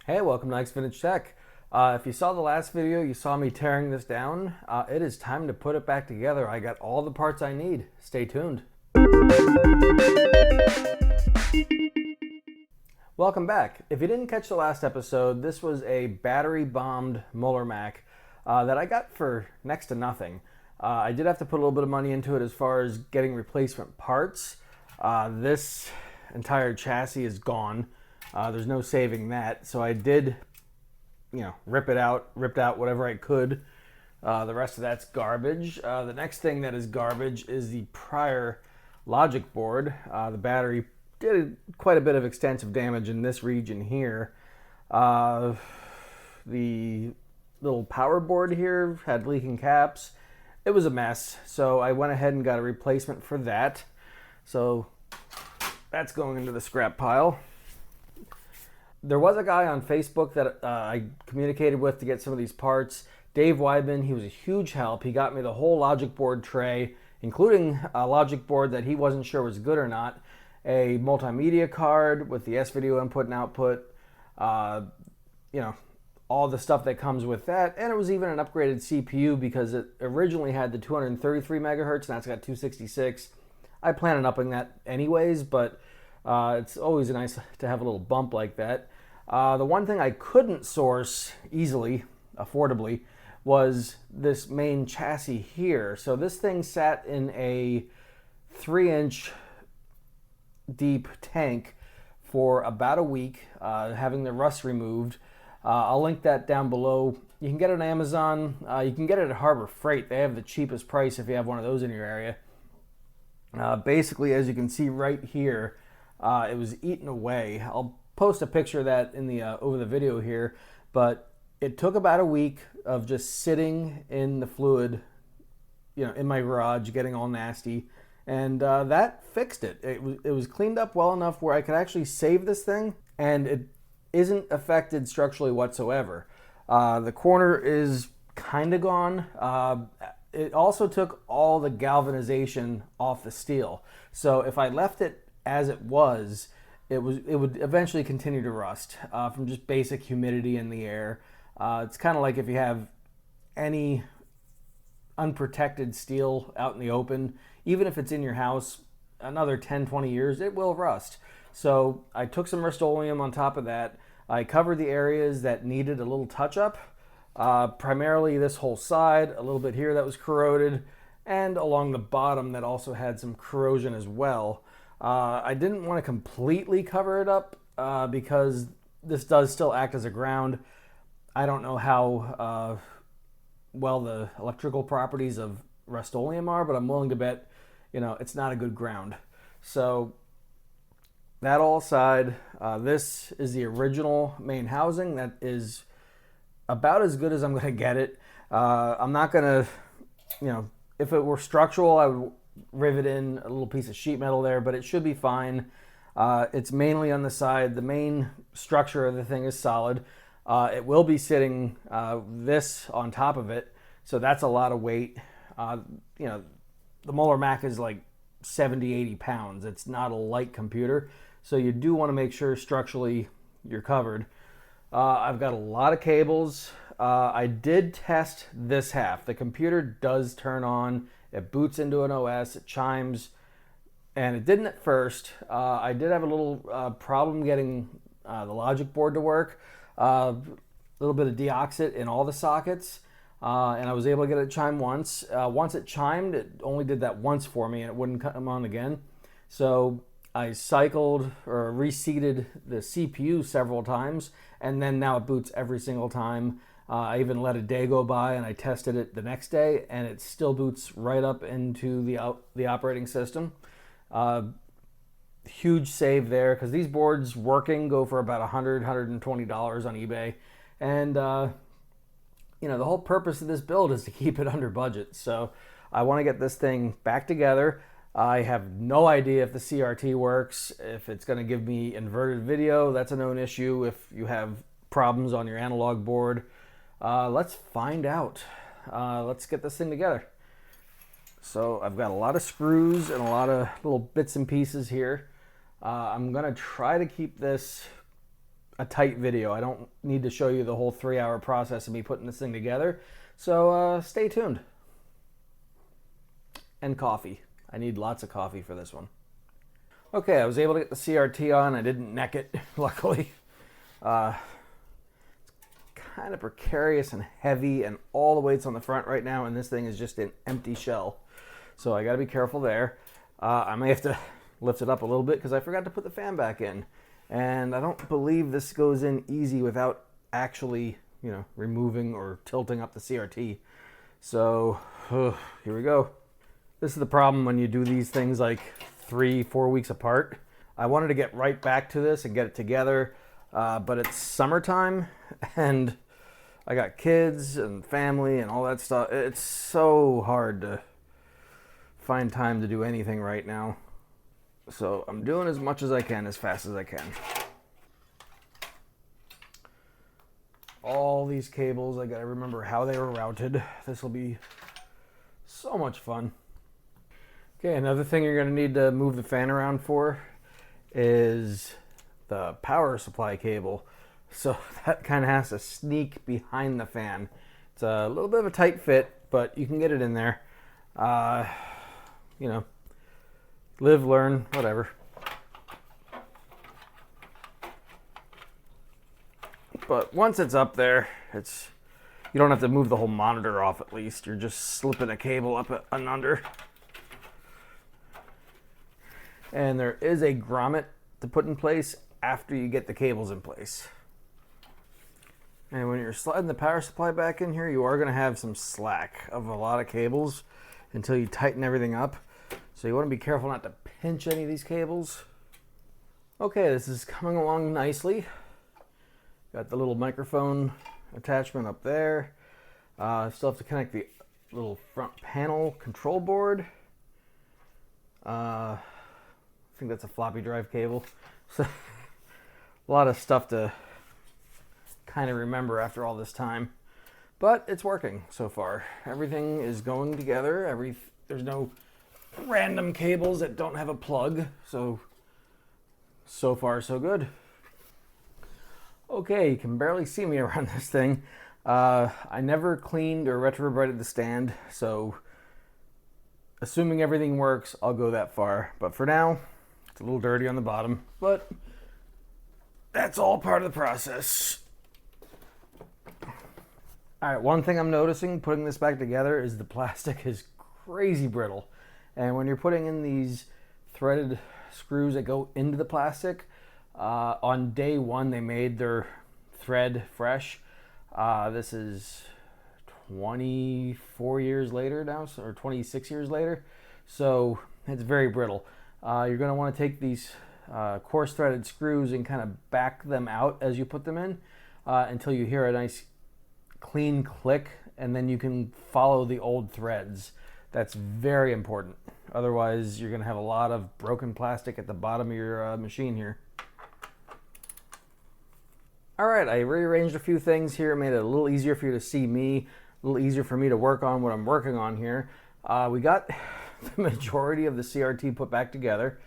Hey, welcome to Ike's Vintage Tech. If you saw the last video, you saw me tearing this down. It is time to put it back together. I got all the parts I need. Stay tuned. Welcome back. If you didn't catch the last episode, this was a battery-bombed Molar Mac that I got for next to nothing. I did have to put a little bit of money into it as far as getting replacement parts. This entire chassis is gone. There's no saving that, so I did, ripped out whatever I could. The rest of that's garbage. The next thing that is garbage is the prior logic board. The battery did quite a bit of extensive damage in this region here. The little power board here had leaking caps. It was a mess, so I went ahead and got a replacement for that. So that's going into the scrap pile. There was a guy on Facebook that I communicated with to get some of these parts. Dave Weidman, he was a huge help. He got me the whole logic board tray, including a logic board that he wasn't sure was good or not, a multimedia card with the S-video input and output, all the stuff that comes with that, and it was even an upgraded CPU because it originally had the 233 megahertz, and that's got 266. I plan on upping that anyways, but it's always nice to have a little bump like that. The one thing I couldn't source easily, affordably, was this main chassis here. So this thing sat in a 3-inch deep tank for about a week, having the rust removed. I'll link that down below. You can get it on Amazon. You can get it at Harbor Freight. They have the cheapest price if you have one of those in your area. Basically, as you can see right here, it was eaten away. I'll post a picture of that in the over the video here, but it took about a week of just sitting in the fluid, in my garage, getting all nasty, and that fixed it. It was cleaned up well enough where I could actually save this thing, and it isn't affected structurally whatsoever. The corner is kind of gone. It also took all the galvanization off the steel, so if I left it as it was, it would eventually continue to rust from just basic humidity in the air. It's kind of like if you have any unprotected steel out in the open, even if it's in your house, another 10-20 years, it will rust. So I took some Rust-Oleum on top of that. I covered the areas that needed a little touch-up, primarily this whole side, a little bit here that was corroded, and along the bottom that also had some corrosion as well. I didn't want to completely cover it up because this does still act as a ground. I don't know how well the electrical properties of Rust-Oleum are, but I'm willing to bet, it's not a good ground. So that all aside, this is the original main housing. That is about as good as I'm going to get it. I'm not going to, if it were structural, I would rivet in a little piece of sheet metal there, but it should be fine. It's mainly on the side. The main structure of the thing is solid. It will be sitting this on top of it, so that's a lot of weight. The Molar Mac is like 70-80 pounds. It's not a light computer, so you do want to make sure structurally you're covered. I've got a lot of cables. I did test this half. The computer does turn on. It boots into an OS, it chimes, and it didn't at first. I did have a little problem getting the logic board to work. A little bit of deoxit in all the sockets, and I was able to get it to chime once. Once it chimed, it only did that once for me, and it wouldn't come on again. So I cycled or reseated the CPU several times, and then now it boots every single time. I even let a day go by and I tested it the next day, and it still boots right up into the operating system. Huge save there, because these boards working go for about $100, $120 on eBay. And, the whole purpose of this build is to keep it under budget. So I want to get this thing back together. I have no idea if the CRT works, if it's going to give me inverted video. That's a known issue if you have problems on your analog board. Let's find out. Let's get this thing together. So I've got a lot of screws and a lot of little bits and pieces here. I'm gonna try to keep this a tight video. I don't need to show you the whole 3-hour process of me putting this thing together. So stay tuned. And coffee. I need lots of coffee for this one. Okay, I was able to get the CRT on. I didn't neck it, luckily. It's kind of precarious and heavy, and all the weight's on the front right now, and this thing is just an empty shell. So I got to be careful there. I may have to lift it up a little bit because I forgot to put the fan back in. And I don't believe this goes in easy without actually, removing or tilting up the CRT. So here we go. This is the problem when you do these things like 3-4 weeks apart. I wanted to get right back to this and get it together, but it's summertime and I got kids and family and all that stuff. It's so hard to find time to do anything right now. So I'm doing as much as I can, as fast as I can. All these cables, I gotta remember how they were routed. This will be so much fun. Okay, another thing you're gonna need to move the fan around for is the power supply cable. So that kind of has to sneak behind the fan. It's a little bit of a tight fit, but you can get it in there. Live, learn, whatever. But once it's up there, you don't have to move the whole monitor off at least. You're just slipping a cable up and under. And there is a grommet to put in place after you get the cables in place. And when you're sliding the power supply back in here, you are going to have some slack of a lot of cables until you tighten everything up. So you want to be careful not to pinch any of these cables. Okay, this is coming along nicely. Got the little microphone attachment up there. Still have to connect the little front panel control board. I think that's a floppy drive cable. So a lot of stuff to kind of remember after all this time. But it's working so far. Everything is going together. There's no random cables that don't have a plug. So far so good. Okay, you can barely see me around this thing. I never cleaned or retrobrighted the stand, so assuming everything works, I'll go that far. But for now, it's a little dirty on the bottom, but that's all part of the process. All right, one thing I'm noticing putting this back together is the plastic is crazy brittle. And when you're putting in these threaded screws that go into the plastic, on day one they made their thread fresh. This is 24 years later now, or 26 years later. So it's very brittle. You're going to want to take these coarse threaded screws and kind of back them out as you put them in until you hear a nice clean click, and then you can follow the old threads. That's very important. Otherwise, you're going to have a lot of broken plastic at the bottom of your machine here. All right, I rearranged a few things here, made it a little easier for you to see me, a little easier for me to work on what I'm working on here. We got the majority of the CRT put back together.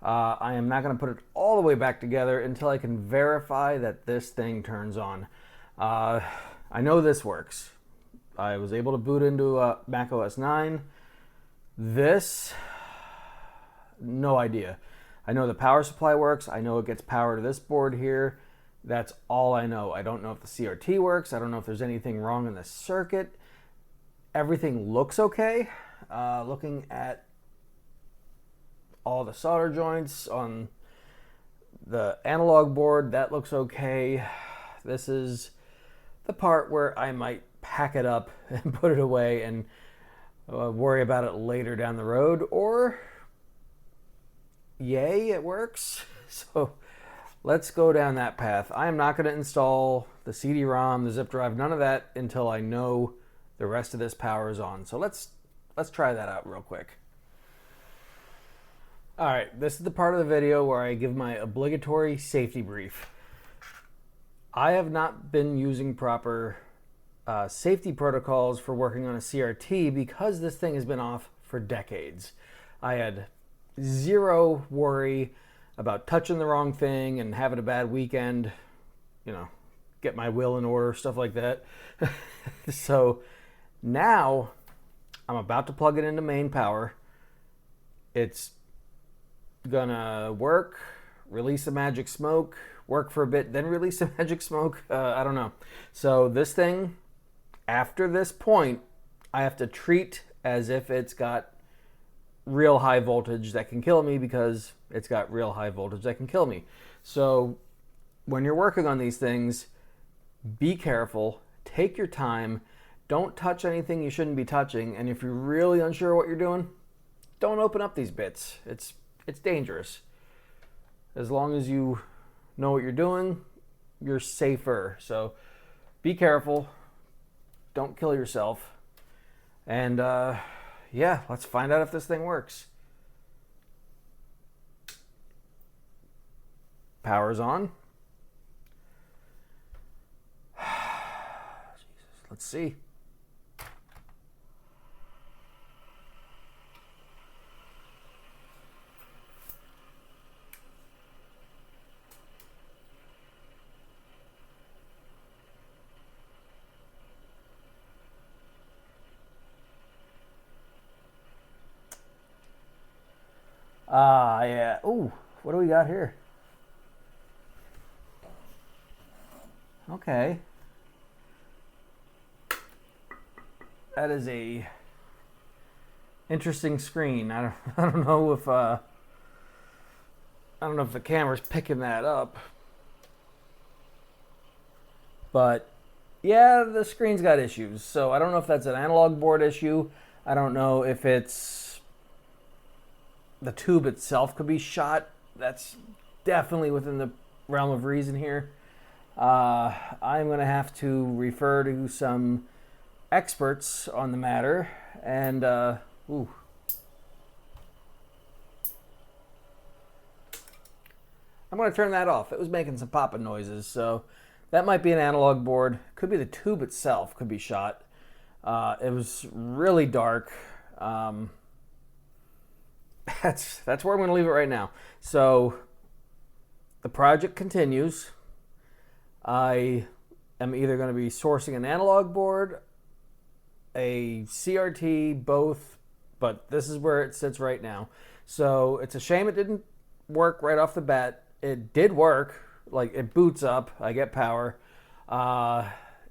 I am not going to put it all the way back together until I can verify that this thing turns on. I know this works. I was able to boot into Mac OS 9. This, no idea. I know the power supply works. I know it gets power to this board here. That's all I know. I don't know if the CRT works. I don't know if there's anything wrong in the circuit. Everything looks okay. Looking at all the solder joints on the analog board, that looks okay. This is the part where I might pack it up and put it away and worry about it later down the road, or yay, it works. So let's go down that path. I am not going to install the CD-ROM, the zip drive, none of that until I know the rest of this power is on. So let's try that out real quick. All right, this is the part of the video where I give my obligatory safety brief. I have not been using proper safety protocols for working on a CRT because this thing has been off for decades. I had zero worry about touching the wrong thing and having a bad weekend you know, get my will in order, stuff like that. So now I'm about to plug it into main power. It's gonna work, release a magic smoke, work for a bit, then release a magic smoke. I don't know. So this thing, after this point, I have to treat as if it's got real high voltage that can kill me, because it's got real high voltage that can kill me. So when you're working on these things, be careful, take your time, don't touch anything you shouldn't be touching, and if you're really unsure what you're doing, don't open up these bits. It's dangerous. As long as you know what you're doing, you're safer. So be careful, don't kill yourself, and yeah, let's find out if this thing works. Power's on. Jesus, let's see. Yeah. Ooh, what do we got here? Okay. That is a interesting screen. I don't know if the camera's picking that up. But yeah, the screen's got issues. So I don't know if that's an analog board issue. I don't know if it's the tube itself could be shot. That's definitely within the realm of reason here. I'm going to have to refer to some experts on the matter. And, ooh. I'm going to turn that off. It was making some popping noises, so that might be an analog board. Could be the tube itself could be shot. It was really dark. That's where I'm going to leave it right now. So the project continues. I am either going to be sourcing an analog board, a CRT, both, but this is where it sits right now. So it's a shame it didn't work right off the bat. It did work. Like, it boots up. I get power.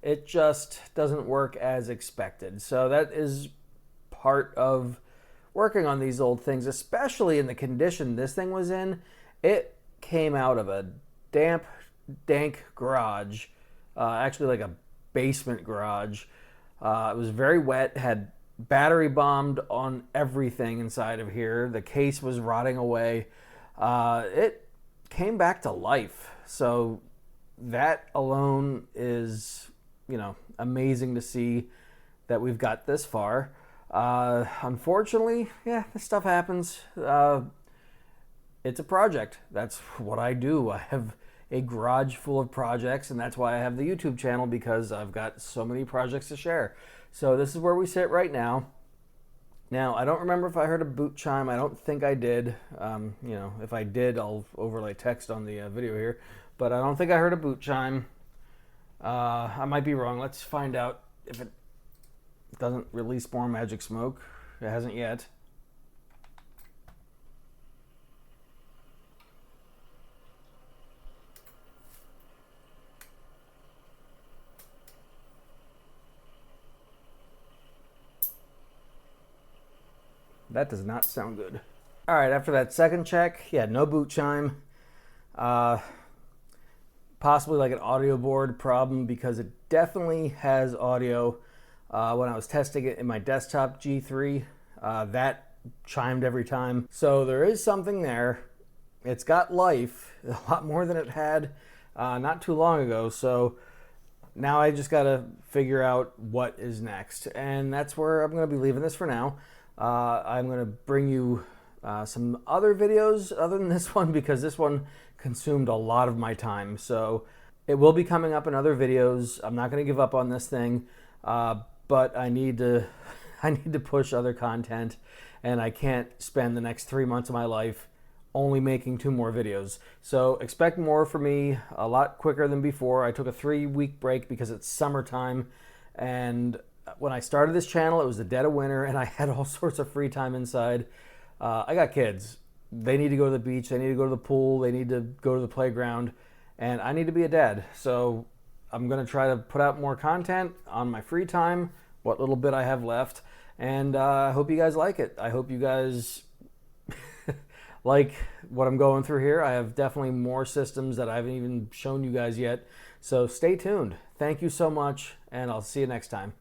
It just doesn't work as expected. So that is part of working on these old things, especially in the condition this thing was in. It came out of a damp, dank garage, actually like a basement garage. It was very wet, had battery bombed on everything inside of here. The case was rotting away. It came back to life. So that alone is, amazing to see that we've got this far. Unfortunately, yeah, this stuff happens. It's a project. That's what I do. I have a garage full of projects, and that's why I have the YouTube channel, because I've got so many projects to share. So this is where we sit right now. Now, I don't remember if I heard a boot chime. I don't think I did. If I did, I'll overlay text on the video here. But I don't think I heard a boot chime. I might be wrong. Let's find out if it doesn't release more magic smoke. It hasn't yet. That does not sound good. All right, after that second check, yeah, no boot chime. Possibly like an audio board problem, because it definitely has audio. When I was testing it in my desktop G3, that chimed every time. So there is something there. It's got life, a lot more than it had not too long ago. So now I just got to figure out what is next. And that's where I'm going to be leaving this for now. I'm going to bring you some other videos other than this one, because this one consumed a lot of my time. So it will be coming up in other videos. I'm not going to give up on this thing, but I need to push other content, and I can't spend the next 3 months of my life only making 2 more videos. So expect more from me a lot quicker than before. I took a 3-week break because it's summertime, and when I started this channel, it was the dead of winter and I had all sorts of free time inside. I got kids. They need to go to the beach, they need to go to the pool, they need to go to the playground, and I need to be a dad. So I'm gonna try to put out more content on my free time, what little bit I have left, and I hope you guys like it. I hope you guys like what I'm going through here. I have definitely more systems that I haven't even shown you guys yet. So stay tuned. Thank you so much, and I'll see you next time.